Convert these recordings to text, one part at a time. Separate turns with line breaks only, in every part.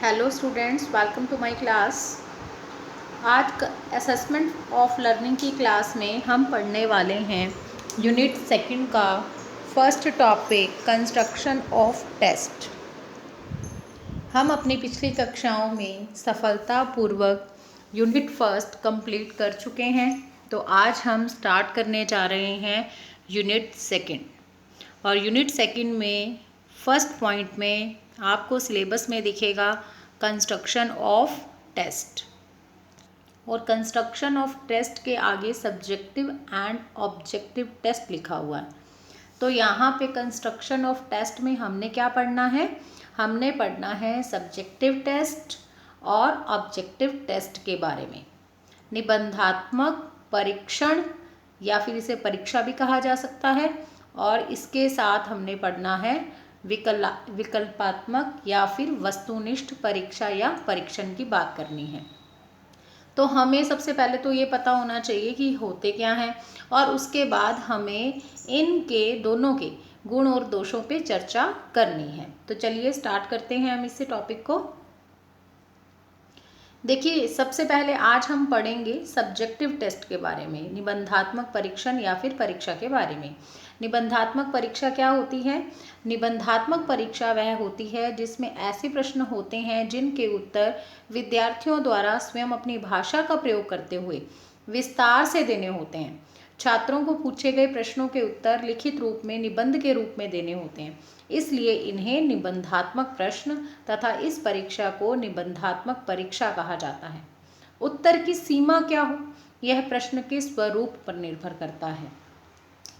Hello students, welcome to my class. आज assessment of learning की class में हम पढ़ने वाले हैं यूनिट सेकंड का first topic construction of test. हम अपनी पिछली कक्षाओं में सफलतापूर्वक यूनिट फर्स्ट कंप्लीट कर चुके हैं, तो आज हम स्टार्ट करने जा रहे हैं यूनिट सेकंड। और यूनिट सेकंड में फर्स्ट पॉइंट में आपको सिलेबस में दिखेगा कंस्ट्रक्शन ऑफ टेस्ट, और कंस्ट्रक्शन ऑफ टेस्ट के आगे सब्जेक्टिव एंड ऑब्जेक्टिव टेस्ट लिखा हुआ है। तो यहाँ पे कंस्ट्रक्शन ऑफ टेस्ट में हमने क्या पढ़ना है? हमने पढ़ना है सब्जेक्टिव टेस्ट और ऑब्जेक्टिव टेस्ट के बारे में। निबंधात्मक परीक्षण या फिर इसे परीक्षा भी कहा जा सकता है, और इसके साथ हमने पढ़ना है विकल्पात्मक या फिर वस्तुनिष्ठ परीक्षा या परीक्षण की बात करनी है। तो हमें सबसे पहले तो ये पता होना चाहिए कि होते क्या हैं, और उसके बाद हमें इनके दोनों के गुण और दोषों पे चर्चा करनी है। तो चलिए स्टार्ट करते हैं हम इस टॉपिक को। देखिए, सबसे पहले आज हम पढ़ेंगे सब्जेक्टिव टेस्ट के बारे में, निबंधात्मक परीक्षण या फिर परीक्षा के बारे में। निबंधात्मक परीक्षा क्या होती है? निबंधात्मक परीक्षा वह होती है जिसमें ऐसे प्रश्न होते हैं जिनके उत्तर विद्यार्थियों द्वारा स्वयं अपनी भाषा का प्रयोग करते हुए विस्तार से देने होते हैं। छात्रों को पूछे गए प्रश्नों के उत्तर लिखित रूप में निबंध के रूप में देने होते हैं, इसलिए इन्हें निबंधात्मक प्रश्न तथा इस परीक्षा को निबंधात्मक परीक्षा कहा जाता है। उत्तर की सीमा क्या हो, यह प्रश्न के स्वरूप पर निर्भर करता है।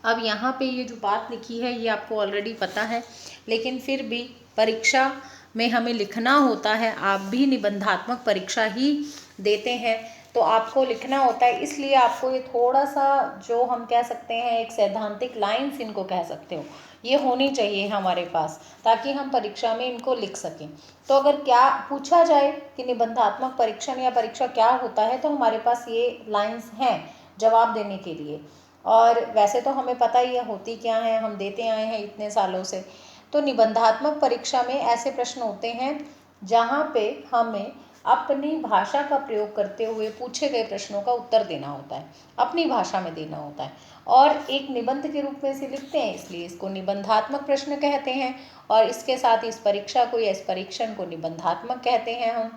अब यहाँ पे ये जो बात लिखी है ये आपको ऑलरेडी पता है, लेकिन फिर भी परीक्षा में हमें लिखना होता है। आप भी निबंधात्मक परीक्षा ही देते हैं तो आपको लिखना होता है, इसलिए आपको ये थोड़ा सा जो हम कह सकते हैं एक सैद्धांतिक लाइन्स इनको कह सकते हो, ये होनी चाहिए हमारे पास, ताकि हम परीक्षा में इनको लिख सकें। तो अगर क्या पूछा जाए कि निबंधात्मक परीक्षण या परीक्षा क्या होता है, तो हमारे पास ये लाइन्स हैं जवाब देने के लिए। और वैसे तो हमें पता ही है होती क्या है, हम देते आए हैं इतने सालों से। तो निबंधात्मक परीक्षा में ऐसे प्रश्न होते हैं जहाँ पे हमें अपनी भाषा का प्रयोग करते हुए पूछे गए प्रश्नों का उत्तर देना होता है, अपनी भाषा में देना होता है, और एक निबंध के रूप में इसे लिखते हैं, इसलिए इसको निबंधात्मक प्रश्न कहते हैं। और इसके साथ इस परीक्षा को या इस परीक्षण को निबंधात्मक कहते हैं हम।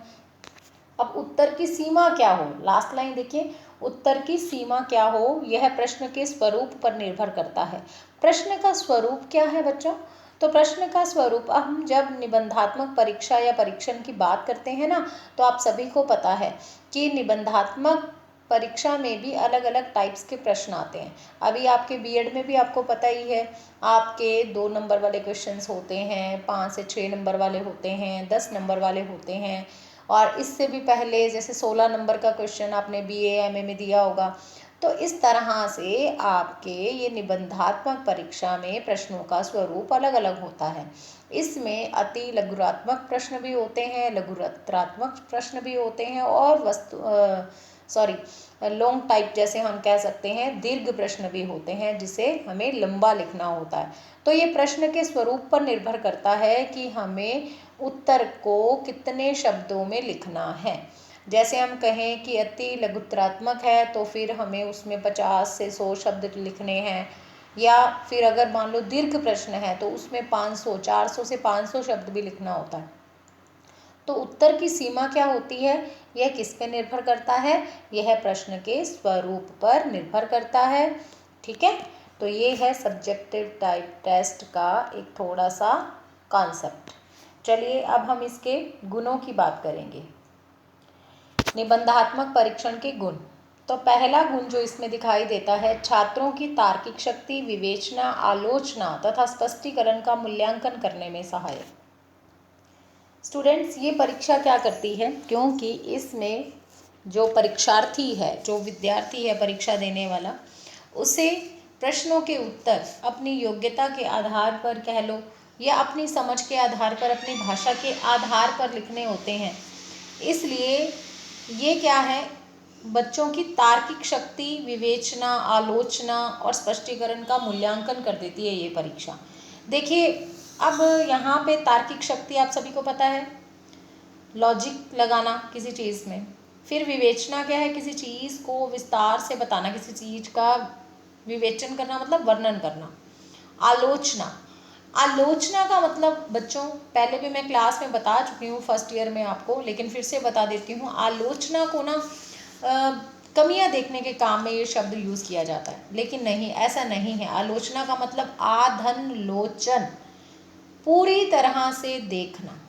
अब उत्तर की सीमा क्या हो, लास्ट लाइन देखिए, उत्तर की सीमा क्या हो यह प्रश्न के स्वरूप पर निर्भर करता है। प्रश्न का स्वरूप क्या है बच्चों? तो प्रश्न का स्वरूप, हम जब निबंधात्मक परीक्षा या परीक्षण की बात करते हैं ना, तो आप सभी को पता है कि निबंधात्मक परीक्षा में भी अलग अलग टाइप्स के प्रश्न आते हैं। अभी आपके बीएड में भी आपको पता ही है, आपके 2 नंबर वाले क्वेश्चंस होते हैं, 5 से 6 नंबर वाले होते हैं, 10 नंबर वाले होते हैं, और इससे भी पहले जैसे 16 नंबर का क्वेश्चन आपने बीए एमए में दिया होगा। तो इस तरह से आपके ये निबंधात्मक परीक्षा में प्रश्नों का स्वरूप अलग अलग होता है। इसमें अति लघुरात्मक प्रश्न भी होते हैं, लघुरत्रात्मक प्रश्न भी होते हैं, और लॉन्ग टाइप जैसे हम कह सकते हैं दीर्घ प्रश्न भी होते हैं, जिसे हमें लंबा लिखना होता है। तो ये प्रश्न के स्वरूप पर निर्भर करता है कि हमें उत्तर को कितने शब्दों में लिखना है। जैसे हम कहें कि अति लघुत्रात्मक है तो फिर हमें उसमें 50 से 100 शब्द लिखने हैं, या फिर अगर मान लो दीर्घ प्रश्न है तो उसमें 500 400 से 500 शब्द भी लिखना होता है। तो उत्तर की सीमा क्या होती है, यह किस पे निर्भर करता है? यह प्रश्न के स्वरूप पर निर्भर करता है। ठीक है, तो ये है सब्जेक्टिव टाइप टेस्ट का एक थोड़ा सा कॉन्सेप्ट। चलिए अब हम इसके गुणों की बात करेंगे। निबंधात्मक परीक्षण के गुण। तो पहला गुण जो इसमें दिखाई देता है, छात्रों की तार्किक शक्ति, विवेचना, आलोचना तथा स्पष्टीकरण का मूल्यांकन करने में सहायक। स्टूडेंट्स, ये परीक्षा क्या करती है, क्योंकि इसमें जो परीक्षार्थी है, जो विद्यार्थी है परीक्षा देने वाला, उसे प्रश्नों के उत्तर अपनी योग्यता के आधार पर कह लो, या अपनी समझ के आधार पर, अपनी भाषा के आधार पर लिखने होते हैं। इसलिए ये क्या है, बच्चों की तार्किक शक्ति, विवेचना, आलोचना और स्पष्टीकरण का मूल्यांकन कर देती है ये परीक्षा। देखिए, अब यहाँ पे तार्किक शक्ति आप सभी को पता है, लॉजिक लगाना किसी चीज़ में। फिर विवेचना क्या है, किसी चीज़ को विस्तार से बताना, किसी चीज़ का विवेचन करना मतलब वर्णन करना। आलोचना, आलोचना का मतलब बच्चों पहले भी मैं क्लास में बता चुकी हूँ फर्स्ट ईयर में आपको, लेकिन फिर से बता देती हूँ। आलोचना को ना कमियां देखने के काम में ये शब्द यूज़ किया जाता है, लेकिन नहीं, ऐसा नहीं है। आलोचना का मतलब आधन लोचन, पूरी तरह से देखना,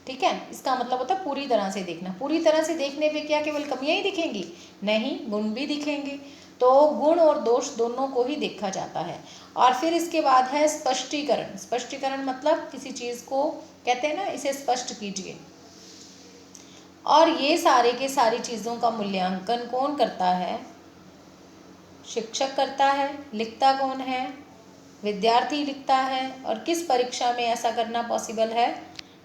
ठीक है। इसका मतलब होता है पूरी तरह से देखना। पूरी तरह से देखने पे क्या केवल कमियां ही दिखेंगी? नहीं, गुण भी दिखेंगे। तो गुण और दोष दोनों को ही देखा जाता है। और फिर इसके बाद है स्पष्टीकरण। स्पष्टीकरण मतलब किसी चीज़ को कहते हैं ना, इसे स्पष्ट कीजिए। और ये सारे के सारी चीज़ों का मूल्यांकन कौन करता है? शिक्षक करता है। लिखता कौन है? विद्यार्थी लिखता है। और किस परीक्षा में ऐसा करना पॉसिबल है?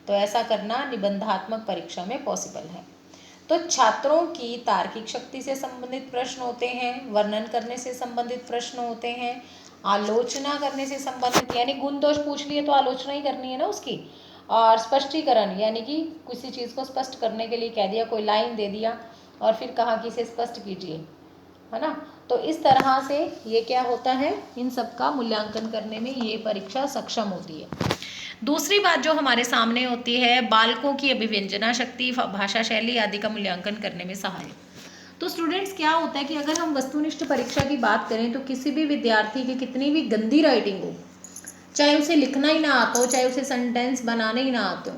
तो ऐसा करना निबंधात्मक परीक्षा में पॉसिबल है। तो छात्रों की तार्किक शक्ति से संबंधित प्रश्न होते हैं, वर्णन करने से संबंधित प्रश्न होते हैं, आलोचना करने से संबंधित, यानी गुण दोष पूछ लिए तो आलोचना ही करनी है ना उसकी। और स्पष्टीकरण यानी कि किसी चीज़ को स्पष्ट करने के लिए कह दिया, कोई लाइन दे दिया और फिर कहा कि इसे स्पष्ट कीजिए, है ना। तो इस तरह से ये क्या होता है, इन सब का मूल्यांकन करने में ये परीक्षा सक्षम होती है। दूसरी बात जो हमारे सामने होती है, बालकों की अभिव्यंजना शक्ति, भाषा शैली आदि का मूल्यांकन करने में सहायक। तो स्टूडेंट्स क्या होता है कि अगर हम वस्तुनिष्ठ परीक्षा की बात करें तो किसी भी विद्यार्थी की कितनी भी गंदी राइटिंग हो, चाहे उसे लिखना ही ना आता हो, चाहे उसे सेंटेंस बनाने ही ना आते हो,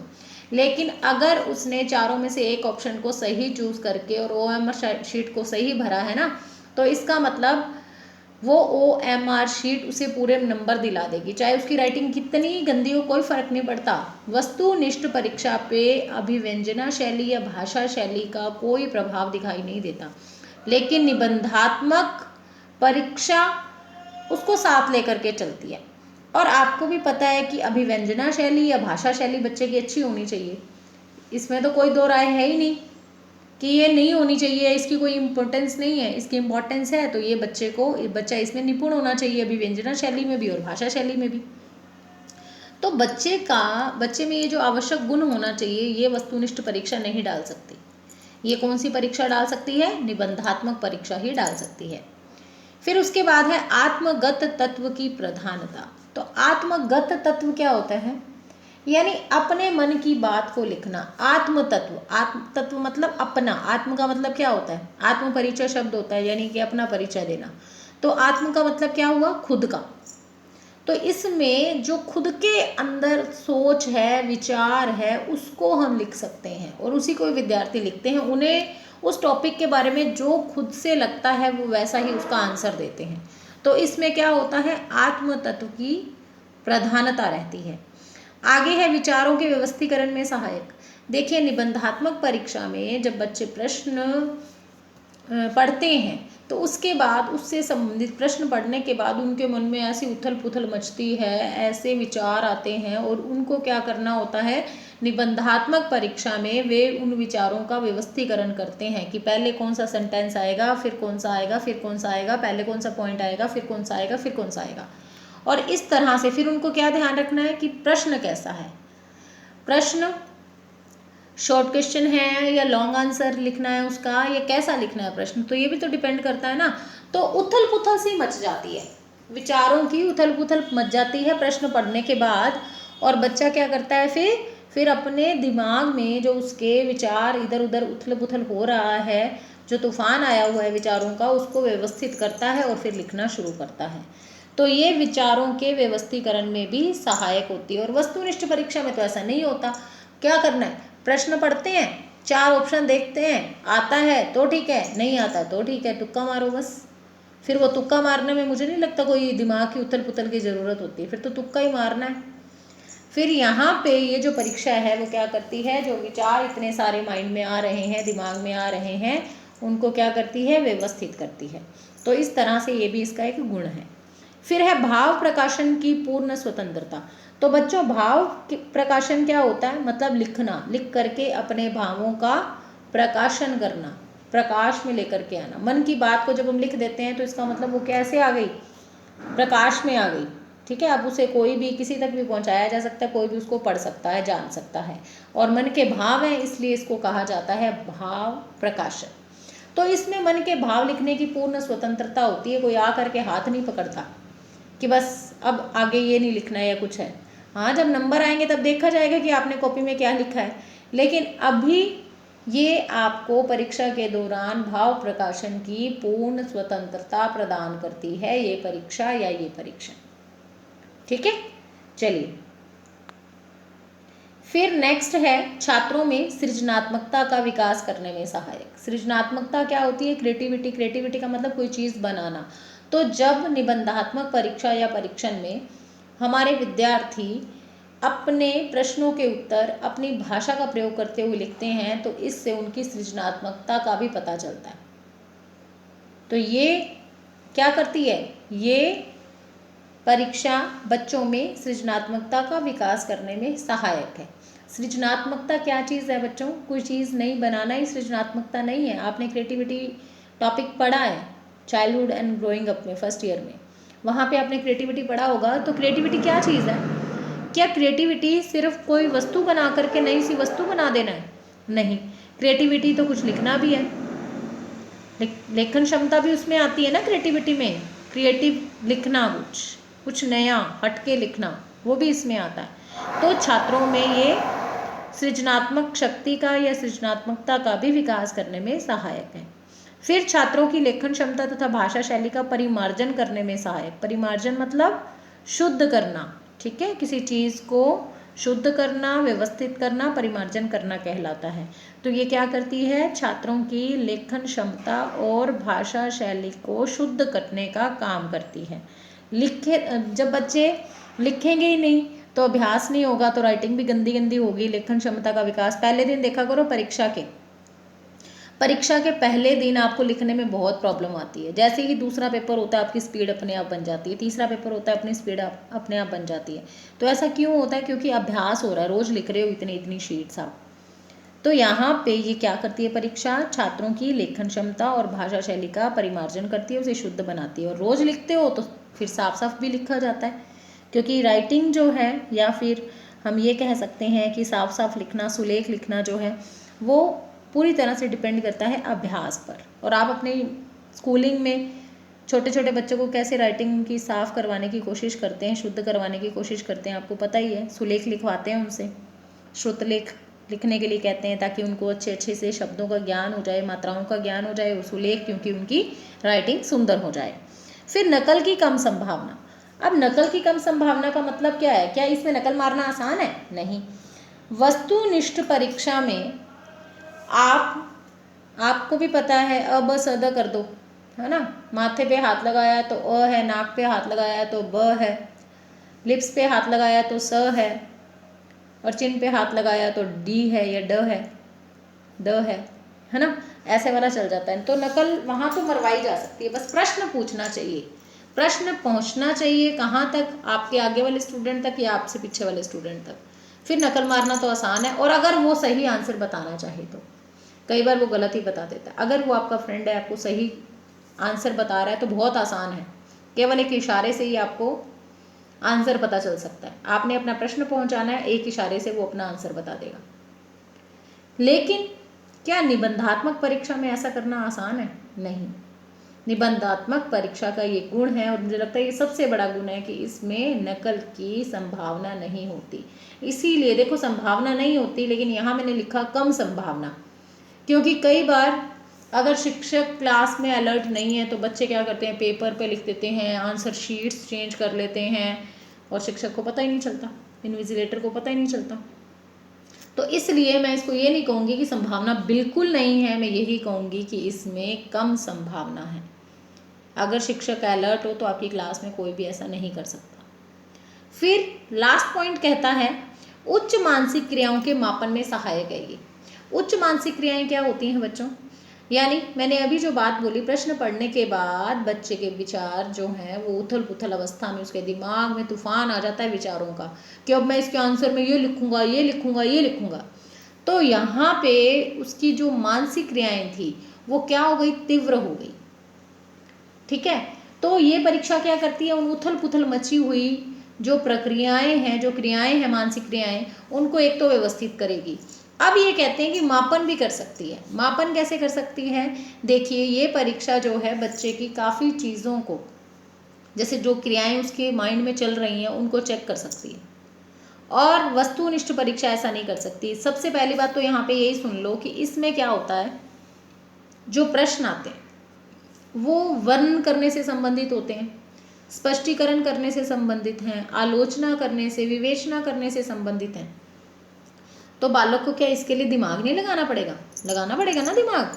लेकिन अगर उसने चारों में से एक ऑप्शन को सही चूज करके और OMR शीट को सही भरा है ना, तो इसका मतलब वो OMR शीट उसे पूरे नंबर दिला देगी, चाहे उसकी राइटिंग कितनी गंदी हो, कोई फर्क नहीं पड़ता। वस्तुनिष्ठ परीक्षा पे अभिव्यंजना शैली या भाषा शैली का कोई प्रभाव दिखाई नहीं देता, लेकिन निबंधात्मक परीक्षा उसको साथ लेकर के चलती है। और आपको भी पता है कि अभिव्यंजना शैली या भाषा शैली बच्चे की अच्छी होनी चाहिए, इसमें तो कोई दो राय है ही नहीं कि ये नहीं होनी चाहिए, इसकी कोई इम्पोर्टेंस नहीं है। इसकी इम्पोर्टेंस है तो ये बच्चा इसमें निपुण होना चाहिए, अभिव्यंजना शैली में भी और भाषा शैली में भी। तो बच्चे में ये जो आवश्यक गुण होना चाहिए, ये वस्तुनिष्ठ परीक्षा नहीं डाल सकती। ये कौन सी परीक्षा डाल सकती है? निबंधात्मक परीक्षा ही डाल सकती है। फिर उसके बाद है आत्मगत तत्व की प्रधानता। तो आत्मगत तत्व क्या होता है? यानी अपने मन की बात को लिखना। आत्म तत्व मतलब अपना। आत्म का मतलब क्या होता है? आत्म परिचय शब्द होता है, यानी कि अपना परिचय देना। तो आत्म का मतलब क्या हुआ? खुद का। तो इसमें जो खुद के अंदर सोच है, विचार है, उसको हम लिख सकते हैं और उसी को विद्यार्थी लिखते हैं। उन्हें उस टॉपिक के बारे में जो खुद से लगता है वो वैसा ही उसका आंसर देते हैं। तो इसमें क्या होता है? आत्म तत्व की प्रधानता रहती है। आगे है विचारों के व्यवस्थीकरण में सहायक। देखिए, निबंधात्मक परीक्षा में जब बच्चे प्रश्न पढ़ते हैं तो उसके बाद उससे संबंधित प्रश्न पढ़ने के बाद उनके मन में ऐसी उथल पुथल मचती है, ऐसे विचार आते हैं और उनको क्या करना होता है? निबंधात्मक परीक्षा में वे उन विचारों का व्यवस्थीकरण करते हैं कि पहले कौन सा सेंटेंस आएगा, फिर कौन सा आएगा, फिर कौन सा आएगा, पहले कौन सा पॉइंट आएगा, फिर कौन सा आएगा, फिर कौन सा आएगा। और इस तरह से फिर उनको क्या ध्यान रखना है कि प्रश्न कैसा है। प्रश्न शॉर्ट क्वेश्चन है या लॉन्ग आंसर लिखना है उसका, या कैसा लिखना है प्रश्न, तो ये भी तो डिपेंड करता है ना। तो उथल पुथल सी मच जाती है, विचारों की उथल पुथल मच जाती है प्रश्न पढ़ने के बाद। और बच्चा क्या करता है? फिर अपने दिमाग में जो उसके विचार इधर उधर उथल पुथल हो रहा है, जो तूफान आया हुआ है विचारों का, उसको व्यवस्थित करता है और फिर लिखना शुरू करता है। तो ये विचारों के व्यवस्थीकरण में भी सहायक होती है। और वस्तुनिष्ठ परीक्षा में तो ऐसा नहीं होता। क्या करना है? प्रश्न पढ़ते हैं, 4 ऑप्शन देखते हैं, आता है तो ठीक है, नहीं आता तो ठीक है, तुक्का मारो बस। फिर वो तुक्का मारने में मुझे नहीं लगता कोई दिमाग की उथल पुथल की ज़रूरत होती है, फिर तो तुक्का ही मारना है। फिर यहाँ पे ये जो परीक्षा है वो क्या करती है? जो विचार इतने सारे माइंड में आ रहे हैं, दिमाग में आ रहे हैं, उनको क्या करती है? व्यवस्थित करती है। तो इस तरह से ये भी इसका एक गुण है। फिर है भाव प्रकाशन की पूर्ण स्वतंत्रता। तो बच्चों, भाव प्रकाशन क्या होता है? मतलब लिखना, लिख करके अपने भावों का प्रकाशन करना, प्रकाश में लेकर के आना। मन की बात को जब हम लिख देते हैं तो इसका मतलब वो कैसे आ गई? प्रकाश में आ गई। ठीक है। अब उसे कोई भी किसी तक भी पहुंचाया जा सकता है, कोई भी उसको पढ़ सकता है, जान सकता है, और मन के भाव हैं, इसलिए इसको कहा जाता है भाव प्रकाशन। तो इसमें मन के भाव लिखने की पूर्ण स्वतंत्रता होती है, कोई आ करके हाथ नहीं पकड़ता कि बस अब आगे ये नहीं लिखना है या कुछ है। हाँ, जब नंबर आएंगे तब देखा जाएगा कि आपने कॉपी में क्या लिखा है, लेकिन अभी ये आपको परीक्षा के दौरान भाव प्रकाशन की पूर्ण स्वतंत्रता प्रदान करती है, ये परीक्षा या ये परीक्षण। ठीक है, चलिए फिर नेक्स्ट है छात्रों में सृजनात्मकता का विकास करने में सहायक। सृजनात्मकता क्या होती है? क्रिएटिविटी। क्रिएटिविटी का मतलब कोई चीज़ बनाना। तो जब निबंधात्मक परीक्षा या परीक्षण में हमारे विद्यार्थी अपने प्रश्नों के उत्तर अपनी भाषा का प्रयोग करते हुए लिखते हैं, तो इससे उनकी सृजनात्मकता का भी पता चलता है। तो ये क्या करती है? ये परीक्षा बच्चों में सृजनात्मकता का विकास करने में सहायक है। सृजनात्मकता क्या चीज़ है बच्चों? कोई चीज़ नहीं बनाना ही सृजनात्मकता नहीं है। आपने क्रिएटिविटी टॉपिक पढ़ा है चाइल्डहुड एंड ग्रोइंग अप में, फर्स्ट ईयर में, वहाँ पे आपने क्रिएटिविटी पढ़ा होगा। तो क्रिएटिविटी क्या चीज़ है? क्या क्रिएटिविटी सिर्फ कोई वस्तु बना करके नई सी वस्तु बना देना है? नहीं, क्रिएटिविटी तो कुछ लिखना भी है, लेखन क्षमता भी उसमें आती है ना क्रिएटिविटी में। क्रिएटिव लिखना, कुछ नया हटके लिखना, वो भी इसमें आता है। तो छात्रों में ये सृजनात्मक शक्ति का या सृजनात्मकता का भी विकास करने में सहायक है। फिर छात्रों की लेखन क्षमता तथा भाषा शैली का परिमार्जन करने में सहायक। परिमार्जन मतलब शुद्ध करना, ठीक है, किसी चीज़ को शुद्ध करना, व्यवस्थित करना, परिमार्जन करना कहलाता है। तो ये क्या करती है? छात्रों की लेखन क्षमता और भाषा शैली को शुद्ध करने का काम करती है। जब बच्चे लिखेंगे ही नहीं तो अभ्यास नहीं होगा, तो राइटिंग भी गंदी गंदी होगी। लेखन क्षमता का विकास पहले दिन देखा करो, परीक्षा के पहले दिन आपको लिखने में बहुत प्रॉब्लम आती है। जैसे ही दूसरा पेपर होता है आपकी स्पीड अपने आप बन जाती है, तीसरा पेपर होता है अपनी स्पीड अपने आप बन जाती है। तो ऐसा क्यों होता है? क्योंकि अभ्यास हो रहा है, रोज लिख रहे हो इतनी शीट्स आप। तो यहाँ पे ये क्या करती है परीक्षा? छात्रों की लेखन क्षमता और भाषा शैली का परिमार्जन करती है, उसे शुद्ध बनाती है। और रोज लिखते हो तो फिर साफ साफ भी लिखा जाता है, क्योंकि राइटिंग जो है, या फिर हम ये कह सकते हैं कि साफ साफ लिखना, सुलेख लिखना जो है, वो पूरी तरह से डिपेंड करता है अभ्यास पर। और आप अपने स्कूलिंग में छोटे छोटे बच्चों को कैसे राइटिंग की साफ करवाने की कोशिश करते हैं, शुद्ध करवाने की कोशिश करते हैं, आपको पता ही है। सुलेख लिखवाते हैं उनसे, श्रुतलेख लिखने के लिए कहते हैं, ताकि उनको अच्छे से शब्दों का ज्ञान हो जाए, मात्राओं का ज्ञान हो जाए, और सुलेख क्योंकि उनकी राइटिंग सुंदर हो जाए। फिर नकल की कम संभावना। अब नकल की कम संभावना का मतलब क्या है? क्या इसमें नकल मारना आसान है? नहीं। वस्तुनिष्ठ परीक्षा में आपको भी पता है, अ ब स द कर दो, है ना। माथे पे हाथ लगाया तो अ है, नाक पे हाथ लगाया तो ब है, लिप्स पे हाथ लगाया तो स है, और चिन पे हाथ लगाया तो डी है या ड है ना। ऐसे वाला चल जाता है। तो नकल वहाँ तो मरवाई जा सकती है, बस प्रश्न पूछना चाहिए, प्रश्न पहुँचना चाहिए कहाँ तक? आपके आगे वाले स्टूडेंट तक या आपसे पीछे वाले स्टूडेंट तक। फिर नकल मारना तो आसान है। और अगर वो सही आंसर बताना चाहे तो, कई बार वो गलत ही बता देता है। अगर वो आपका फ्रेंड है, आपको सही आंसर बता रहा है, तो बहुत आसान है, केवल एक इशारे से ही आपको आंसर पता चल सकता है। आपने अपना प्रश्न पहुंचाना है, एक इशारे से वो अपना आंसर बता देगा। लेकिन क्या निबंधात्मक परीक्षा में ऐसा करना आसान है? नहीं। निबंधात्मक परीक्षा का ये गुण है, और मुझे लगता है ये सबसे बड़ा गुण है, कि इसमें नकल की संभावना नहीं होती। इसीलिए देखो, संभावना नहीं होती, लेकिन यहाँ मैंने लिखा कम संभावना, क्योंकि कई बार अगर शिक्षक क्लास में अलर्ट नहीं है तो बच्चे क्या करते हैं, पेपर पे लिख देते हैं, आंसर शीट्स चेंज कर लेते हैं, और शिक्षक को पता ही नहीं चलता, इन्विजिलेटर को पता ही नहीं चलता। तो इसलिए मैं इसको ये नहीं कहूँगी कि संभावना बिल्कुल नहीं है, मैं यही कहूँगी कि इसमें कम संभावना है। अगर शिक्षक अलर्ट हो तो आपकी क्लास में कोई भी ऐसा नहीं कर सकता। फिर लास्ट पॉइंट कहता है उच्च मानसिक क्रियाओं के मापन में सहायक है ये। उच्च मानसिक क्रियाएं क्या होती हैं बच्चों? यानी मैंने अभी जो बात बोली, प्रश्न पढ़ने के बाद बच्चे के विचार जो हैं वो उथल पुथल अवस्था में, उसके दिमाग में तूफान आ जाता है विचारों का, कि अब मैं इसके आंसर में ये लिखूंगा, ये लिखूंगा, ये लिखूंगा। तो यहाँ पे उसकी जो मानसिक क्रियाएं थी वो क्या हो गई? तीव्र हो गई। ठीक है। तो ये परीक्षा क्या करती है? उन उथल पुथल मची हुई जो प्रक्रियाएं हैं, जो क्रियाएं हैं, मानसिक क्रियाएं, उनको एक तो व्यवस्थित करेगी। अब ये कहते हैं कि मापन भी कर सकती है। मापन कैसे कर सकती है? देखिए, ये परीक्षा जो है बच्चे की काफ़ी चीज़ों को, जैसे जो क्रियाएं उसके माइंड में चल रही हैं उनको चेक कर सकती है। और वस्तुनिष्ठ परीक्षा ऐसा नहीं कर सकती। सबसे पहली बात तो यहाँ पे यही सुन लो कि इसमें क्या होता है, जो प्रश्न आते हैं वो वर्णन करने से संबंधित होते हैं, स्पष्टीकरण करने से संबंधित हैं, आलोचना करने से, विवेचना करने से संबंधित हैं। तो बालक को क्या इसके लिए दिमाग नहीं लगाना पड़ेगा? लगाना पड़ेगा ना दिमाग।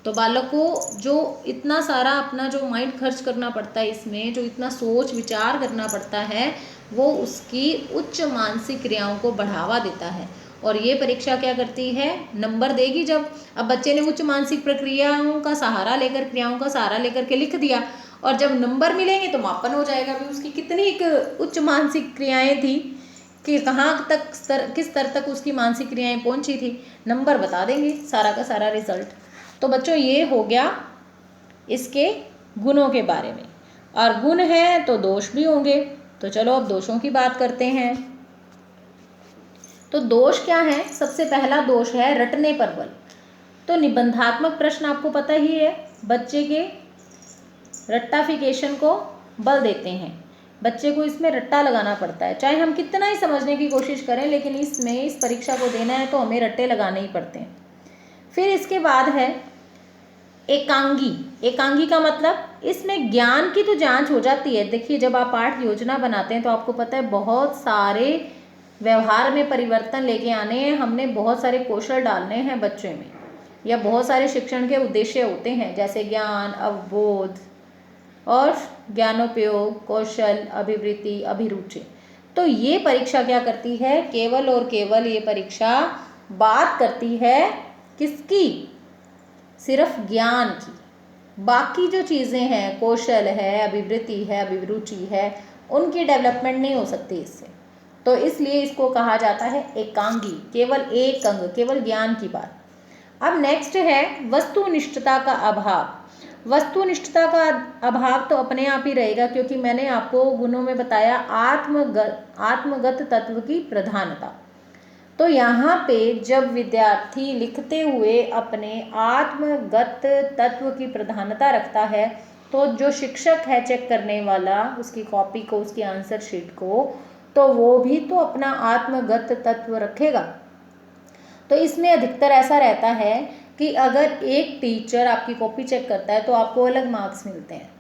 तो बालक को जो इतना सारा अपना जो माइंड खर्च करना पड़ता है, इसमें जो इतना सोच विचार करना पड़ता है, वो उसकी उच्च मानसिक क्रियाओं को बढ़ावा देता है। और ये परीक्षा क्या करती है? नंबर देगी। जब अब बच्चे ने उच्च मानसिक प्रक्रियाओं का सहारा लेकर, क्रियाओं का सहारा लेकर के लिख दिया, और जब नंबर मिलेंगे तो मापन हो जाएगा भी उसकी कितनी एक उच्च मानसिक क्रियाएं थी, कि कहाँ तक किस स्तर तक उसकी मानसिक क्रियाएं पहुंची थी, नंबर बता देंगे सारा का सारा रिजल्ट। तो बच्चों ये हो गया इसके गुणों के बारे में। और गुण हैं तो दोष भी होंगे। तो चलो अब दोषों की बात करते हैं। तो दोष क्या है? सबसे पहला दोष है रटने पर बल। तो निबंधात्मक प्रश्न आपको पता ही है, बच्चे के रट्टाफिकेशन को बल देते हैं। बच्चे को इसमें रट्टा लगाना पड़ता है, चाहे हम कितना ही समझने की कोशिश करें, लेकिन इसमें इस परीक्षा को देना है तो हमें रट्टे लगाने ही पड़ते हैं। फिर इसके बाद है एकांगी। एकांगी का मतलब इसमें ज्ञान की तो जांच हो जाती है। देखिए, जब आप पाठ योजना बनाते हैं तो आपको पता है बहुत सारे व्यवहार में परिवर्तन लेके आने हैं, हमने बहुत सारे कौशल डालने हैं बच्चे में, या बहुत सारे शिक्षण के उद्देश्य होते हैं, जैसे ज्ञान, अवबोध और ज्ञानोपयोग, कौशल, अभिवृत्ति, अभिरुचि। तो ये परीक्षा क्या करती है? केवल और केवल ये परीक्षा बात करती है किसकी? सिर्फ ज्ञान की। बाकी जो चीज़ें हैं, कौशल है, अभिवृत्ति है, अभिरुचि है, उनकी डेवलपमेंट नहीं हो सकती इससे। तो इसलिए इसको कहा जाता है एकांगी, केवल एक अंग, केवल ज्ञान की बात। अब नेक्स्ट है वस्तुनिष्ठता का अभाव। वस्तुनिष्ठता का अभाव तो अपने आप ही रहेगा, क्योंकि मैंने आपको गुणों में बताया आत्मगत तत्व की प्रधानता। तो यहाँ पे जब विद्यार्थी लिखते हुए अपने आत्मगत तत्व की प्रधानता रखता है, तो जो शिक्षक है चेक करने वाला, उसकी कॉपी को, उसकी आंसर शीट को, तो वो भी तो अपना आत्मगत तत्व रखेगा। तो इसमें अधिकतर ऐसा रहता है कि अगर एक टीचर आपकी कॉपी चेक करता है तो आपको अलग मार्क्स मिलते हैं,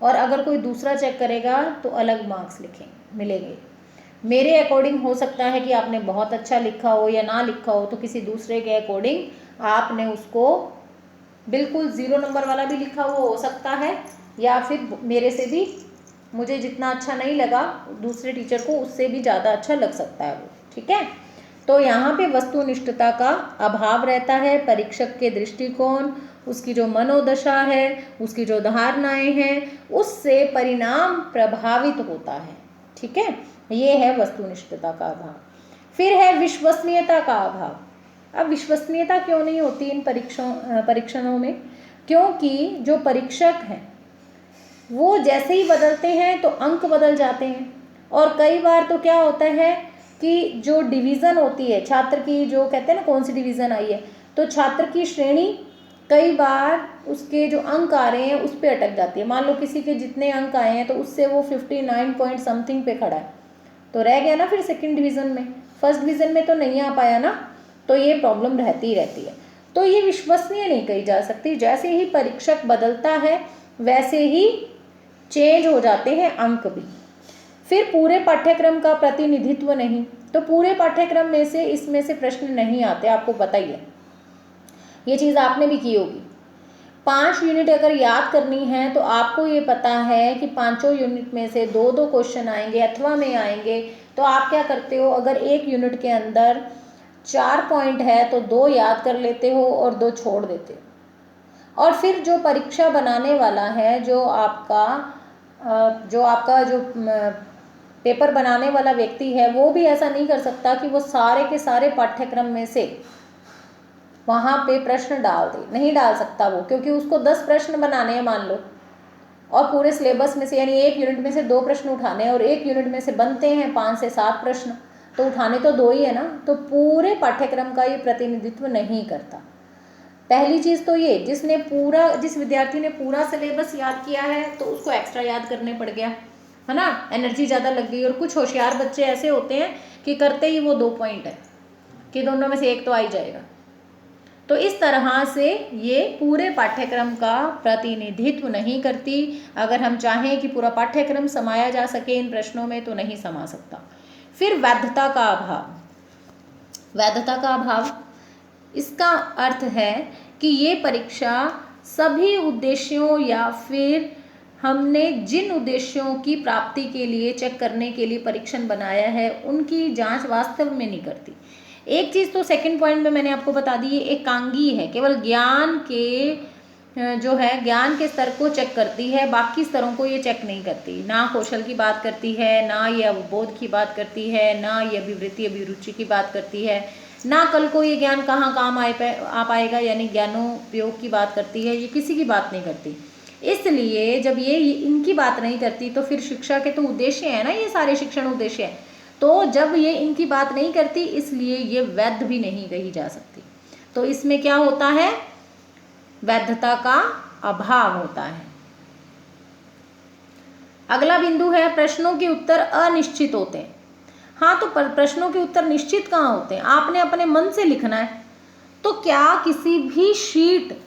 और अगर कोई दूसरा चेक करेगा तो अलग मार्क्स मिलेंगे। मेरे अकॉर्डिंग हो सकता है कि आपने बहुत अच्छा लिखा हो या ना लिखा हो, तो किसी दूसरे के अकॉर्डिंग आपने उसको बिल्कुल 0 नंबर वाला भी लिखा हुआ हो सकता है, या फिर मेरे से भी, मुझे जितना अच्छा नहीं लगा दूसरे टीचर को उससे भी ज़्यादा अच्छा लग सकता है वो। ठीक है, तो यहाँ पे वस्तुनिष्ठता का अभाव रहता है। परीक्षक के दृष्टिकोण, उसकी जो मनोदशा है, उसकी जो धारणाएं हैं, उससे परिणाम प्रभावित होता है। ठीक है, ये है वस्तुनिष्ठता का अभाव। फिर है विश्वसनीयता का अभाव। अब विश्वसनीयता क्यों नहीं होती इन परीक्षणों में? क्योंकि जो परीक्षक हैं वो जैसे ही बदलते हैं तो अंक बदल जाते हैं, और कई बार तो क्या होता है कि जो डिवीज़न होती है छात्र की, जो कहते हैं ना कौन सी डिवीज़न आई है, तो छात्र की श्रेणी कई बार उसके जो अंक आ रहे हैं उस पर अटक जाती है। मान लो किसी के जितने अंक आए हैं तो उससे वो 59 पॉइंट समथिंग पे खड़ा है, तो रह गया ना फिर सेकंड डिवीज़न में, फर्स्ट डिवीज़न में तो नहीं आ पाया ना। तो ये प्रॉब्लम रहती ही रहती है। तो ये विश्वसनीय नहीं कही जा सकती। जैसे ही परीक्षक बदलता है वैसे ही चेंज हो जाते हैं अंक भी। फिर पूरे पाठ्यक्रम का प्रतिनिधित्व नहीं। तो पूरे पाठ्यक्रम में से इसमें से प्रश्न नहीं आते, आपको पता ही है, ये चीज़ आपने भी की होगी। 5 यूनिट अगर याद करनी है तो आपको ये पता है कि 5 यूनिट में से 2-2 क्वेश्चन आएंगे अथवा में आएंगे। तो आप क्या करते हो, अगर एक यूनिट के अंदर 4 पॉइंट है तो 2 याद कर लेते हो और 2 छोड़ देते हो। और फिर जो परीक्षा बनाने वाला है, जो आपका जो पेपर बनाने वाला व्यक्ति है, वो भी ऐसा नहीं कर सकता कि वो सारे के सारे पाठ्यक्रम में से वहाँ पे प्रश्न डाल दे। नहीं डाल सकता वो, क्योंकि उसको 10 प्रश्न बनाने हैं मान लो, और पूरे सिलेबस में से यानी एक यूनिट में से 2 प्रश्न उठाने हैं और एक यूनिट में से बनते हैं 5 से 7 प्रश्न, तो उठाने तो 2 ही है ना, तो पूरे पाठ्यक्रम का ये प्रतिनिधित्व नहीं करता। पहली चीज़ तो ये, जिस विद्यार्थी ने पूरा सिलेबस याद किया है तो उसको एक्स्ट्रा याद करने पड़ गया, है ना, एनर्जी ज़्यादा लग गई। और कुछ होशियार बच्चे ऐसे होते हैं कि करते ही वो 2 पॉइंट है कि दोनों में से एक तो आ ही जाएगा। तो इस तरह से ये पूरे पाठ्यक्रम का प्रतिनिधित्व नहीं करती। अगर हम चाहें कि पूरा पाठ्यक्रम समाया जा सके इन प्रश्नों में तो नहीं समा सकता। फिर वैधता का अभाव। वैधता का अभाव इसका अर्थ है कि ये परीक्षा सभी उद्देश्यों या फिर हमने जिन उद्देश्यों की प्राप्ति के लिए चेक करने के लिए परीक्षण बनाया है उनकी जांच वास्तव में नहीं करती। एक चीज़ तो सेकंड पॉइंट में मैंने आपको बता दी, ये एकांगी है, केवल ज्ञान के स्तर को चेक करती है, बाकी स्तरों को ये चेक नहीं करती। ना कौशल की बात करती है, ना ये अवबोध की बात करती है, ना ये अभिवृत्ति अभिरुचि की बात करती है, ना कल को ये ज्ञान कहाँ काम आ पाएगा यानी ज्ञानोपयोग की बात करती है, ये किसी की बात नहीं करती। इसलिए जब ये इनकी बात नहीं करती तो फिर शिक्षा के तो उद्देश्य है ना, ये सारे शिक्षण उद्देश्य है, तो जब ये इनकी बात नहीं करती इसलिए ये वैध भी नहीं कही जा सकती। तो इसमें क्या होता है, वैधता का अभाव होता है। अगला बिंदु है प्रश्नों के उत्तर अनिश्चित होते हैं। हाँ, तो प्रश्नों के उत्तर निश्चित कहाँ होते हैं, आपने अपने मन से लिखना है। तो क्या किसी भी शीट,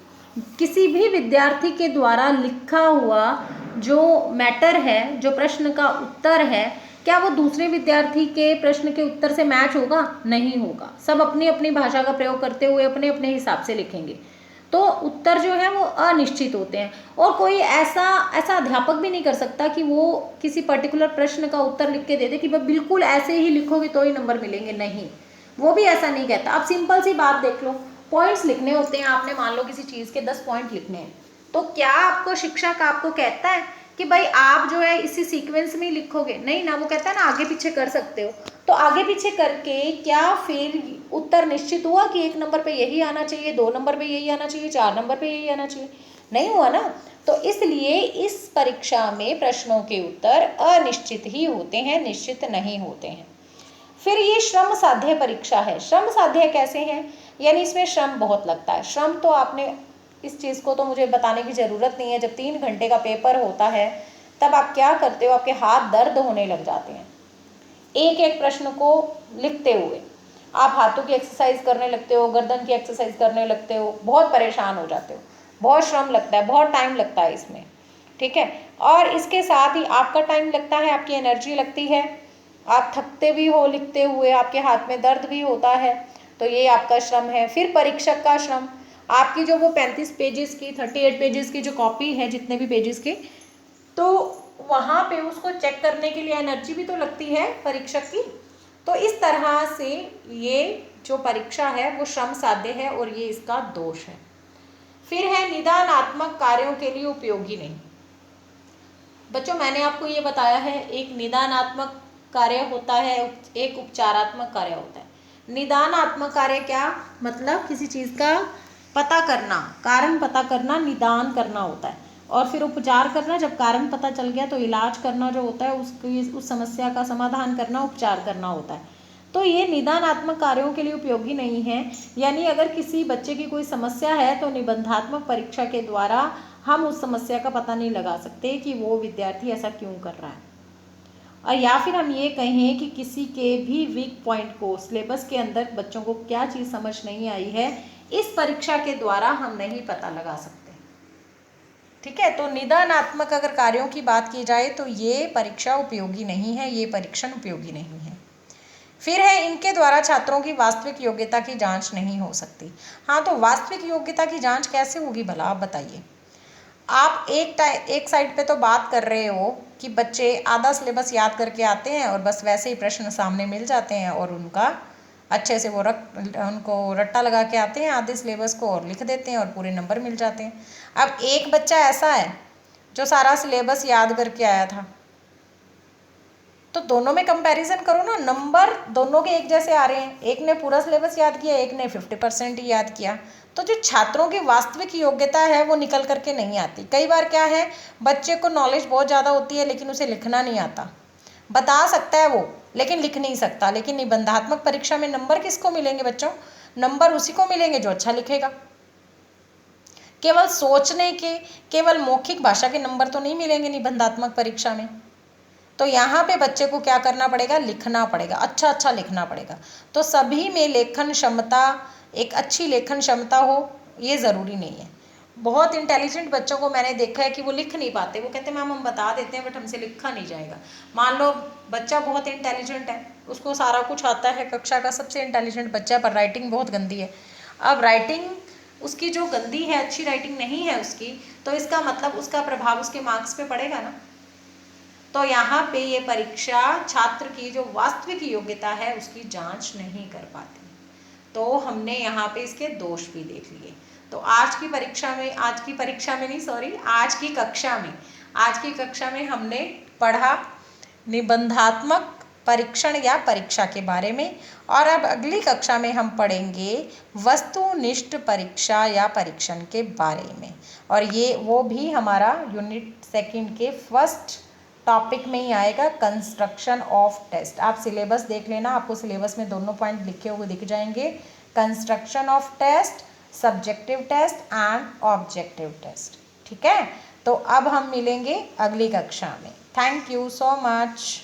किसी भी विद्यार्थी के द्वारा लिखा हुआ जो मैटर है, जो प्रश्न का उत्तर है, क्या वो दूसरे विद्यार्थी के प्रश्न के उत्तर से मैच होगा? नहीं होगा। सब अपनी अपनी भाषा का प्रयोग करते हुए अपने अपने हिसाब से लिखेंगे, तो उत्तर जो है वो अनिश्चित होते हैं। और कोई ऐसा अध्यापक भी नहीं कर सकता कि वो किसी पर्टिकुलर प्रश्न का उत्तर लिख के दे दे कि भाई बिल्कुल ऐसे ही लिखोगे तो ही नंबर मिलेंगे, नहीं, वो भी ऐसा नहीं कहता। अब सिंपल सी बात देख लो, पॉइंट्स लिखने होते हैं, आपने मान लो किसी चीज़ के 10 पॉइंट लिखने हैं, तो क्या आपको शिक्षक आपको कहता है कि भाई आप जो है इसी सीक्वेंस में ही लिखोगे? नहीं ना, वो कहता है ना आगे पीछे कर सकते हो। तो आगे पीछे करके क्या फिर उत्तर निश्चित हुआ कि 1 नंबर पे यही आना चाहिए, 2 नंबर पे यही आना चाहिए, 4 नंबर पे यही आना चाहिए? नहीं हुआ ना। तो इसलिए इस परीक्षा में प्रश्नों के उत्तर अनिश्चित ही होते हैं, निश्चित नहीं होते हैं। फिर ये श्रम साध्य परीक्षा है। श्रम साध्य कैसे है, यानी इसमें श्रम बहुत लगता है। श्रम तो आपने, इस चीज़ को तो मुझे बताने की ज़रूरत नहीं है, जब 3 घंटे का पेपर होता है तब आप क्या करते हो, आपके हाथ दर्द होने लग जाते हैं। एक एक प्रश्न को लिखते हुए आप हाथों की एक्सरसाइज करने लगते हो, गर्दन की एक्सरसाइज करने लगते हो, बहुत परेशान हो जाते हो, बहुत श्रम लगता है, बहुत टाइम लगता है इसमें, ठीक है। और इसके साथ ही आपका टाइम लगता है, आपकी एनर्जी लगती है, आप थकते भी हो लिखते हुए, आपके हाथ में दर्द भी होता है, तो ये आपका श्रम है। फिर परीक्षक का श्रम, आपकी जो वो 35 पेजेस की, 38 पेजेस की जो कॉपी है, जितने भी पेजेस की, तो वहाँ पे उसको चेक करने के लिए एनर्जी भी तो लगती है परीक्षक की। तो इस तरह से ये जो परीक्षा है वो श्रम साध्य है और ये इसका दोष है। फिर है निदानात्मक कार्यों के लिए उपयोगी नहीं। बच्चों मैंने आपको ये बताया है, एक निदानात्मक कार्य होता है, एक उपचारात्मक कार्य होता है। निदानात्मक कार्य क्या मतलब, किसी चीज़ का पता करना, कारण पता करना, निदान करना होता है। और फिर उपचार करना, जब कारण पता चल गया तो इलाज करना जो होता है, उस समस्या का समाधान करना, उपचार करना होता है। तो ये निदानात्मक कार्यों के लिए उपयोगी नहीं है। यानी अगर किसी बच्चे की कोई समस्या है तो निबंधात्मक परीक्षा के द्वारा हम उस समस्या का पता नहीं लगा सकते कि वो विद्यार्थी ऐसा क्यों कर रहा है। और या फिर हम ये कहें कि किसी के भी वीक पॉइंट को, सिलेबस के अंदर बच्चों को क्या चीज़ समझ नहीं आई है, इस परीक्षा के द्वारा हम नहीं पता लगा सकते, ठीक है। तो निदानात्मक अगर कार्यों की बात की जाए तो ये परीक्षा उपयोगी नहीं है, ये परीक्षण उपयोगी नहीं है। फिर है इनके द्वारा छात्रों की वास्तविक योग्यता की जांच नहीं हो सकती। हाँ, तो वास्तविक योग्यता की जांच कैसे होगी भला, आप बताइए। आप एक साइड पे तो बात कर रहे हो कि बच्चे आधा सिलेबस याद करके आते हैं और बस वैसे ही प्रश्न सामने मिल जाते हैं और उनका अच्छे से वो उनको रट्टा लगा के आते हैं आधे सिलेबस को और लिख देते हैं और पूरे नंबर मिल जाते हैं। अब एक बच्चा ऐसा है जो सारा सिलेबस याद करके आया था,
तो दोनों में कंपैरिजन करो ना, नंबर दोनों के एक जैसे आ रहे हैं, एक ने पूरा सिलेबस याद किया, एक ने 50% ही याद किया। तो जो छात्रों की वास्तविक योग्यता है वो निकल करके नहीं आती। कई बार क्या है, बच्चे को नॉलेज बहुत ज़्यादा होती है लेकिन उसे लिखना नहीं आता, बता सकता है वो लेकिन लिख नहीं सकता। लेकिन निबंधात्मक परीक्षा में नंबर किसको मिलेंगे बच्चों? नंबर उसी को मिलेंगे जो अच्छा लिखेगा। केवल सोचने के, केवल मौखिक भाषा के नंबर तो नहीं मिलेंगे निबंधात्मक परीक्षा में। तो यहाँ पे बच्चे को क्या करना पड़ेगा? लिखना पड़ेगा, अच्छा अच्छा लिखना पड़ेगा। तो सभी में लेखन क्षमता, एक अच्छी लेखन क्षमता हो ये ज़रूरी नहीं है। बहुत इंटेलिजेंट बच्चों को मैंने देखा है कि वो लिख नहीं पाते, वो कहते हैं मैम हम बता देते हैं बट हमसे लिखा नहीं जाएगा। मान लो बच्चा बहुत इंटेलिजेंट है, उसको सारा कुछ आता है, कक्षा का सबसे इंटेलिजेंट बच्चा, पर राइटिंग बहुत गंदी है। अब राइटिंग उसकी जो गंदी है, अच्छी राइटिंग नहीं है उसकी, तो इसका मतलब उसका प्रभाव उसके मार्क्स पे पड़ेगा ना। तो यहाँ पे ये परीक्षा छात्र की जो वास्तविक योग्यता है उसकी जांच नहीं कर पाती। तो हमने यहाँ पे इसके दोष भी देख लिए। तो आज की कक्षा में हमने पढ़ा निबंधात्मक परीक्षण या परीक्षा के बारे में। और अब अगली कक्षा में हम पढ़ेंगे वस्तुनिष्ठ परीक्षा या परीक्षण के बारे में। और ये वो भी हमारा यूनिट 2 के फर्स्ट टॉपिक में ही आएगा, कंस्ट्रक्शन ऑफ टेस्ट। आप सिलेबस देख लेना, आपको सिलेबस में दोनों पॉइंट लिखे हुए दिख जाएंगे, construction of test, subjective test and objective test. ठीक है, तो अब हम मिलेंगे अगली कक्षा में। Thank you so much.